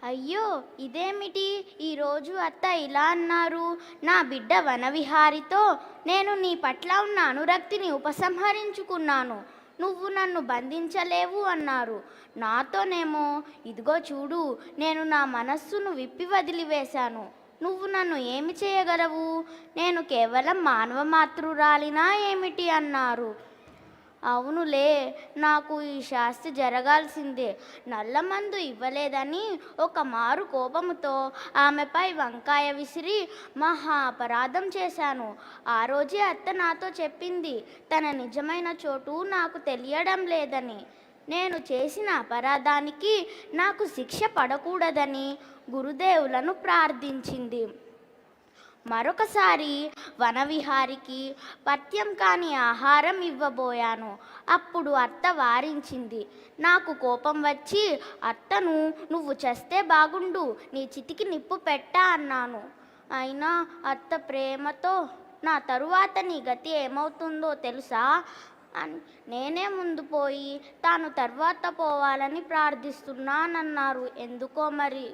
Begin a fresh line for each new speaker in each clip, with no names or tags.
అయ్యో, ఇదేమిటి ఈరోజు అత్త ఇలా అన్నారు? నా బిడ్డ వనవిహారితో నేను నీ పట్ల ఉన్న అనురక్తిని ఉపసంహరించుకున్నాను, నువ్వు నన్ను బంధించలేవు అన్నారు. నాతోనేమో ఇదిగో చూడు, నేను నా మనస్సును విప్పి వదిలివేశాను. నువ్వు నన్ను ఏమి చేయగలవు? నేను కేవలం మానవ మాతృరాలినా ఏమిటి అన్నారు. అవునులే, నాకు ఈ శాస్తి జరగాల్సిందే. నల్లమందు ఇవ్వలేదని ఒక మారు కోపముతో ఆమెపై వంకాయ విసిరి మహా అపరాధం చేశాను. ఆ రోజే అత్త నాతో చెప్పింది, తన నిజమైన చోటు నాకు తెలియడం లేదని. నేను చేసిన అపరాధానికి నాకు శిక్ష పడకూడదని గురుదేవులను ప్రార్థించింది. మరొకసారి వనవిహారికి పథ్యం కాని ఆహారం ఇవ్వబోయాను. అప్పుడు అత్త వారించింది. నాకు కోపం వచ్చి అత్తను, నువ్వు చేస్తే బాగుండు, నీ చితికి నిప్పు పెట్టా అన్నాను. అయినా అత్త ప్రేమతో నా తరువాత నీ గతి ఏమవుతుందో తెలుసా అని నేనే ముందు పోయి తాను తర్వాత పోవాలని ప్రార్థిస్తున్నానన్నారు. ఎందుకో మరి.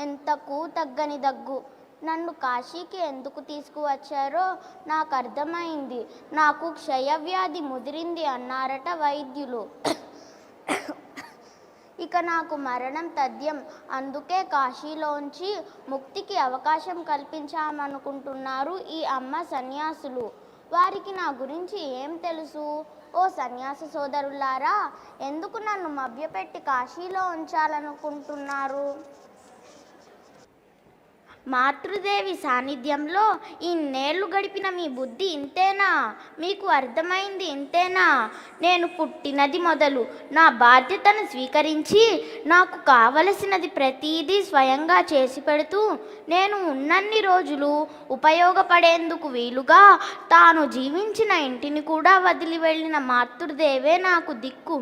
ఎంతకు తగ్గని దగ్గు. నన్ను కాశీకి ఎందుకు తీసుకువచ్చారో నాకు అర్థమైంది. నాకు క్షయవ్యాధి ముదిరింది అన్నారట వైద్యులు. ఇక నాకు మరణం తథ్యం. అందుకే కాశీలోంచి ముక్తికి అవకాశం కల్పించామనుకుంటున్నారు ఈ అమ్మ సన్యాసులు. వారికి నా గురించి ఏం తెలుసు? ఓ సన్యాసి సోదరులారా, ఎందుకు నన్ను మభ్యపెట్టి కాశీలో ఉంచాలనుకుంటున్నారు? మాతృదేవి సాన్నిధ్యంలో ఇన్నేళ్ళు గడిపిన మీ బుద్ధి ఇంతేనా? మీకు అర్థమైంది ఇంతేనా? నేను పుట్టినది మొదలు నా బాధ్యతను స్వీకరించి నాకు కావలసినది ప్రతీదీ స్వయంగా చేసి పెడుతూ నేను ఉన్నన్ని రోజులు ఉపయోగపడేందుకు వీలుగా తాను జీవించిన ఇంటిని కూడా వదిలి వెళ్ళిన మాతృదేవే నాకు దిక్కు.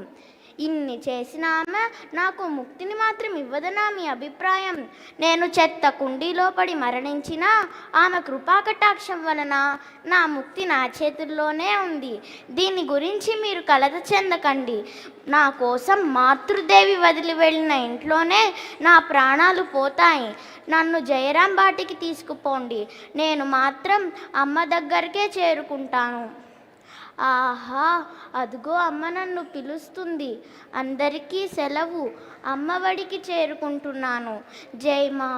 ఇన్ని చేసిన ఆమె నాకు ముక్తిని మాత్రం ఇవ్వదనా మీ అభిప్రాయం? నేను చెత్త కుండీలో పడి మరణించినా ఆమె కృపాకటాక్షం వలన నా ముక్తి నా చేతుల్లోనే ఉంది. దీని గురించి మీరు కలత చెందకండి. నా కోసం మాతృదేవి వదిలి వెళ్ళిన ఇంట్లోనే నా ప్రాణాలు పోతాయి. నన్ను జయరాం బాటికి తీసుకుపోండి, నేను మాత్రం అమ్మ దగ్గరికే చేరుకుంటాను. ఆహా, అదుగో అమ్మ నన్ను పిలుస్తుంది. అందరికీ సెలవు, అమ్మఒడికి చేరుకుంటున్నాను. జై మా.